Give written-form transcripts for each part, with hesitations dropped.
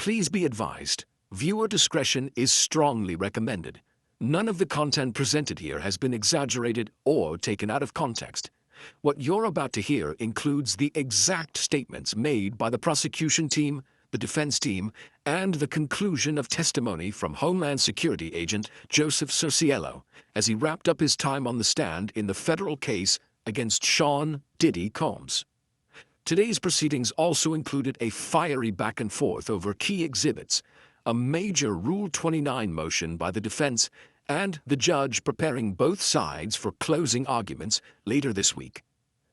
Please be advised, viewer discretion is strongly recommended. None of the content presented here has been exaggerated or taken out of context. What you're about to hear includes the exact statements made by the prosecution team, the defense team, and the conclusion of testimony from Homeland Security agent Joseph Cerciello as he wrapped up his time on the stand in the federal case against Sean Diddy Combs. Today's proceedings also included a fiery back and forth over key exhibits, a major Rule 29 motion by the defense, and the judge preparing both sides for closing arguments later this week.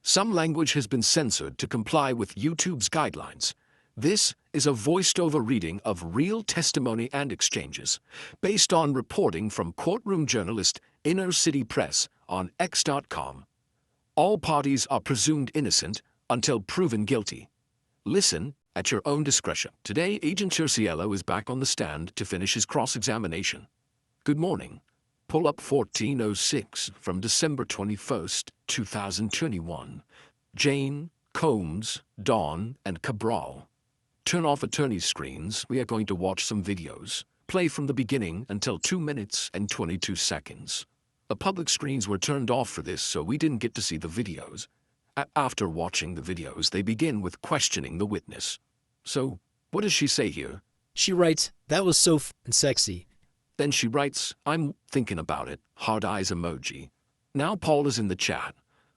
Some language has been censored to comply with YouTube's guidelines. This is a voiced-over reading of real testimony and exchanges, based on reporting from courtroom journalist Inner City Press on X.com. All parties are presumed innocent until proven guilty. Listen at your own discretion. Today, Agent Cerciello is back on the stand to finish his cross-examination. Good morning. Pull up 1406 from December 21st, 2021. Jane, Combs, Dawn, and Cabral. Turn off attorney's screens. We are going to watch some videos. Play from the beginning until 2 minutes and 22 seconds. The public screens were turned off for this, so we didn't get to see the videos. After watching the videos, they begin with questioning the witness. So, what does she say here? She writes, "That was so f***ing sexy." Then she writes, "I'm thinking about it," hard eyes emoji. Now Paul is in the chat,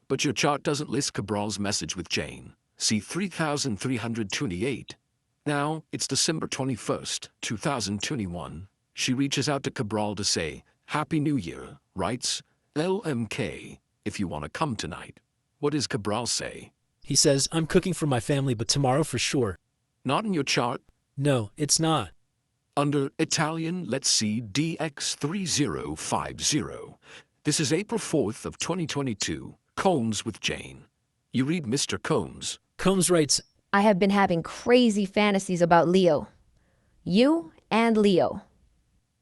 but your chart doesn't list Cabral's message with Jane. See 3328. Now, it's December 21st, 2021. She reaches out to Cabral to say, "Happy New Year," writes, "LMK, if you want to come tonight." What does Cabral say? He says, "I'm cooking for my family, but tomorrow for sure." Not in your chart? No, it's not. Under Italian, let's see DX3050. This is April 4th of 2022. Combs with Jane. You read Mr. Combs. Combs writes, "I have been having crazy fantasies about Leo. You and Leo.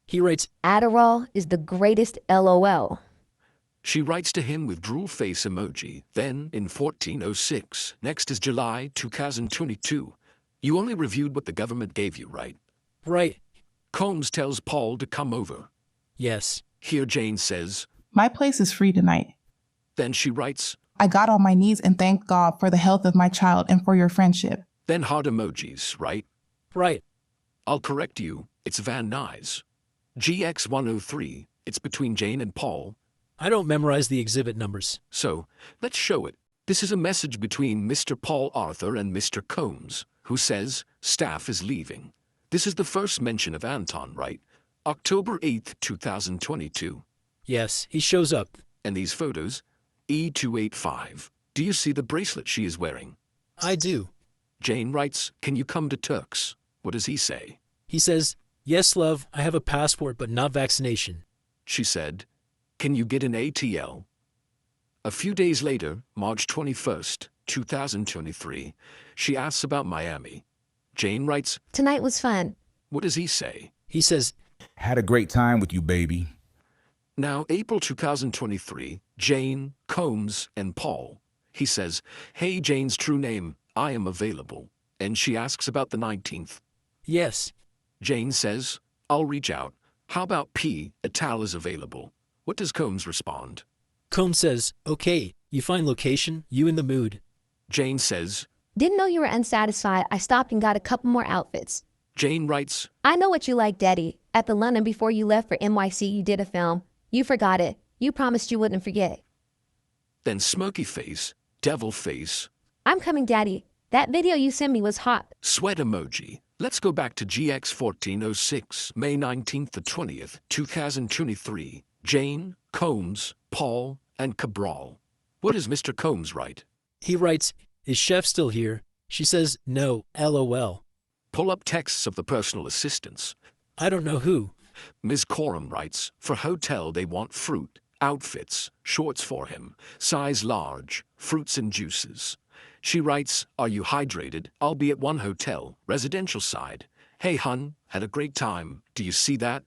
He writes, Adderall is the greatest LOL." She writes to him with drool face emoji. Then, in 1406, next is July 2022. You only reviewed what the government gave you, right? Right. Combs tells Paul to come over. Yes. Here Jane says, "My place is free tonight." Then she writes, "I got on my knees and thanked God for the health of my child and for your friendship." Then heart emojis, right? Right. I'll correct you, it's Van Nuys. GX103, it's between Jane and Paul. I don't memorize the exhibit numbers. So, let's show it. This is a message between Mr. Paul Arthur and Mr. Combs, who says, "Staff is leaving." This is the first mention of Anton, right? October 8th, 2022. Yes, he shows up. And these photos? E285. Do you see the bracelet she is wearing? I do. Jane writes, "Can you come to Turks?" What does he say? He says, "Yes, love, I have a passport but not vaccination." She said, "Can you get an ATL?" A few days later, March 21st, 2023, she asks about Miami. Jane writes, "Tonight was fun." What does he say? He says, "Had a great time with you, baby." Now, April 2023, Jane, Combs, and Paul. He says, "Hey, Jane's true name, I am available." And she asks about the 19th. Yes. Jane says, "I'll reach out. How about P. Ital is available?" What does Combs respond? Combs says, "Okay, you find location, you in the mood." Jane says, "Didn't know you were unsatisfied. I stopped and got a couple more outfits." Jane writes, "I know what you like, Daddy. At the London before you left for NYC, you did a film. You forgot it. You promised you wouldn't forget." Then smoky face, devil face, "I'm coming, Daddy. That video you sent me was hot." sweat emoji. Let's go back to GX1406, May 19th to 20th, 2023. Jane, Combs, Paul, and Cabral. What does Mr. Combs write? He writes, "Is Chef still here?" She says, "No, LOL." Pull up texts of the personal assistants. I don't know who. Ms. Coram writes, "For hotel they want fruit, outfits, shorts for him, size large, fruits and juices." She writes, "Are you hydrated? I'll be at one hotel, residential side. Hey hun, had a great time. Do you see that?"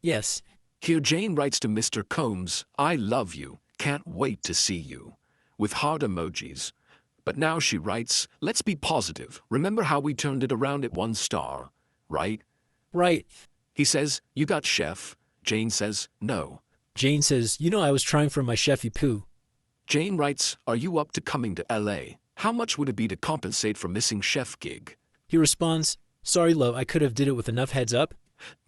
Yes. Here Jane writes to Mr. Combs, "I love you, can't wait to see you," with heart emojis. But now she writes, "Let's be positive. Remember how we turned it around at 1 star. right? Right. He says, you got chef. Jane says, no. Jane says, you know I was trying for my chefy poo. Jane writes, are you up to coming to LA? How much would it be to compensate for missing chef gig? He responds, sorry love, I could have did it with enough heads up.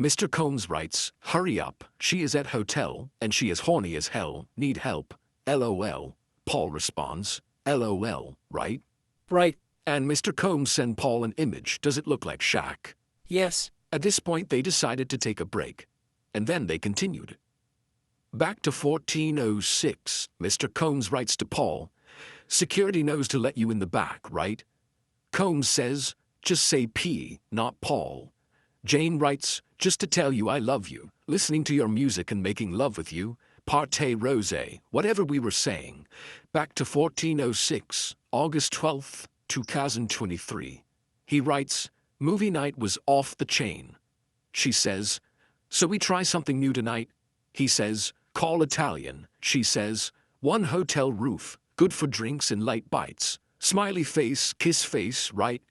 Mr. Combs writes, hurry up, she is at hotel, and she is horny as hell, need help, LOL. Paul responds, LOL, right? Right. And Mr. Combs sent Paul an image, does it look like Shaq? Yes. At this point they decided to take a break, and then they continued. Back to 1406, Mr. Combs writes to Paul, security knows to let you in the back, right? Combs says, just say P, not Paul. Jane writes, just to tell you I love you, listening to your music and making love with you, partay rosé, whatever we were saying. Back to 1406, August 12th, 2023. He writes, movie night was off the chain. She says, so we try something new tonight? He says, call Italian. She says, one hotel roof, good for drinks and light bites. Smiley face, kiss face, right?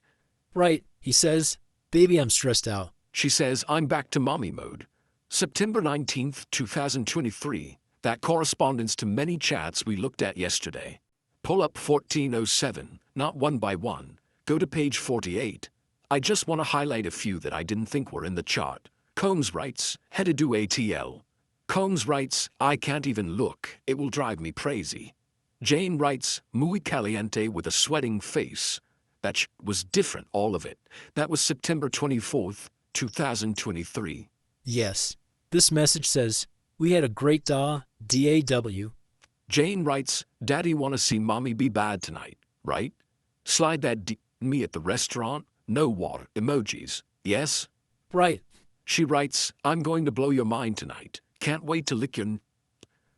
Right. He says, baby, I'm stressed out. She says, I'm back to mommy mode. September 19th, 2023. That correspondence to many chats we looked at yesterday. Pull up 1407, not one by one. Go to page 48. I just want to highlight a few that I didn't think were in the chart. Combs writes, headed to ATL. Combs writes, I can't even look, it will drive me crazy. Jane writes, muy caliente with a sweating face. That was different, all of it. That was September 24th, 2023. Yes. This message says, we had a great DAW. Jane writes, Daddy wanna see mommy be bad tonight, right? Slide that me at the restaurant, no water, emojis, yes? Right. She writes, I'm going to blow your mind tonight. Can't wait to lick your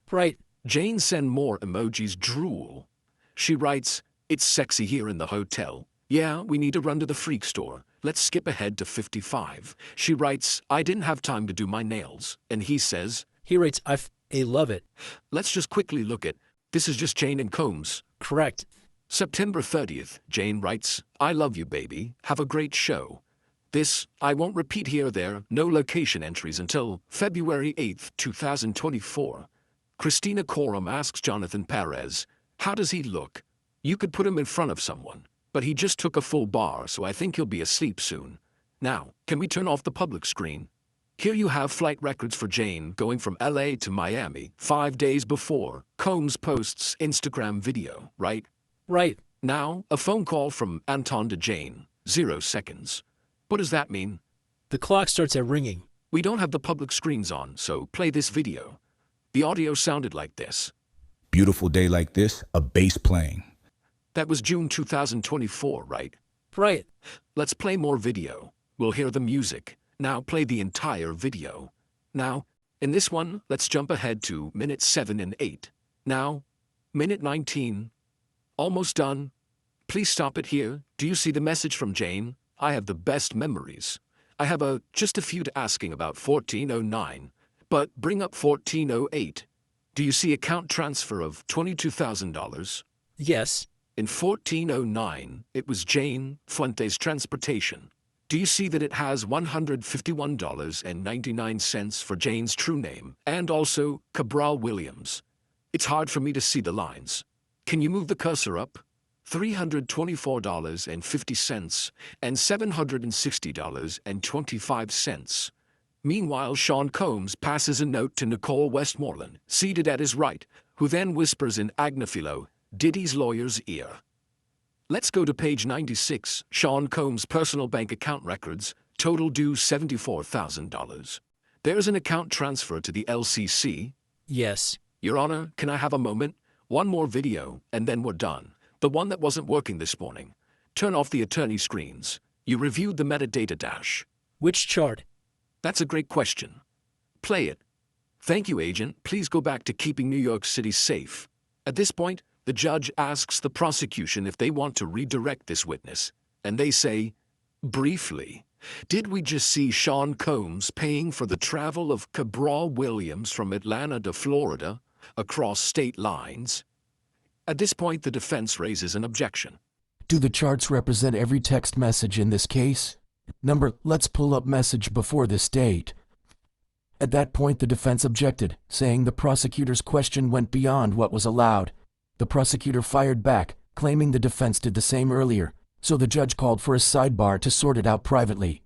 Right. Jane send more emojis drool. She writes, it's sexy here in the hotel. Yeah, we need to run to the freak store. Let's skip ahead to 55. She writes, I didn't have time to do my nails. And he says, He writes, I love it. let's just quickly look at, this is just Jane and Combs. Correct. September 30th, Jane writes, I love you, baby. Have a great show. This, I won't repeat here or there, no location entries until February 8th, 2024. Christina Courtroom asks Jonathan Perez, how does he look? You could put him in front of someone, but he just took a full bar, so I think he'll be asleep soon. Now, can we turn off the public screen? Here you have flight records for Jane going from LA to Miami 5 days before Combs posts Instagram video, right? Right. Now, a phone call from Anton to Jane, 0 seconds. What does that mean? The clock starts at ringing. We don't have the public screens on, so play this video. The audio sounded like this. Beautiful day like this, a bass playing. That was June 2024, right? Right. Let's play more video. We'll hear the music. Now play the entire video. Now, in this one, let's jump ahead to minutes 7 and 8. Now, minute 19. Almost done. Please stop it here. Do you see the message from Jane? I have the best memories. I have just a few to asking about 1409, but bring up 1408. Do you see account transfer of $22,000? Yes. In 1409, it was Jane Fuentes Transportation. Do you see that it has $151.99 for Jane's true name, and also Cabral Williams? It's hard for me to see the lines. Can you move the cursor up? $324.50 and $760.25. Meanwhile, Sean Combs passes a note to Nicole Westmoreland, seated at his right, who then whispers in Agnafilo, Diddy's lawyer's ear. Let's go to page 96, Sean Combs' personal bank account records, total due $74,000. There's an account transfer to the LCC. Yes. Your Honor, can I have a moment? One more video, and then we're done. The one that wasn't working this morning. Turn off the attorney screens. You reviewed the metadata dash. Which chart? That's a great question. Play it. Thank you, agent. Please go back to keeping New York City safe. At this point, the judge asks the prosecution if they want to redirect this witness, and they say, briefly, did we just see Sean Combs paying for the travel of Cabral Williams from Atlanta to Florida across state lines? At this point, the defense raises an objection. Do the charts represent every text message in this case? Number, let's pull up message before this date. At that point, the defense objected, saying the prosecutor's question went beyond what was allowed. The prosecutor fired back, claiming the defense did the same earlier, so the judge called for a sidebar to sort it out privately.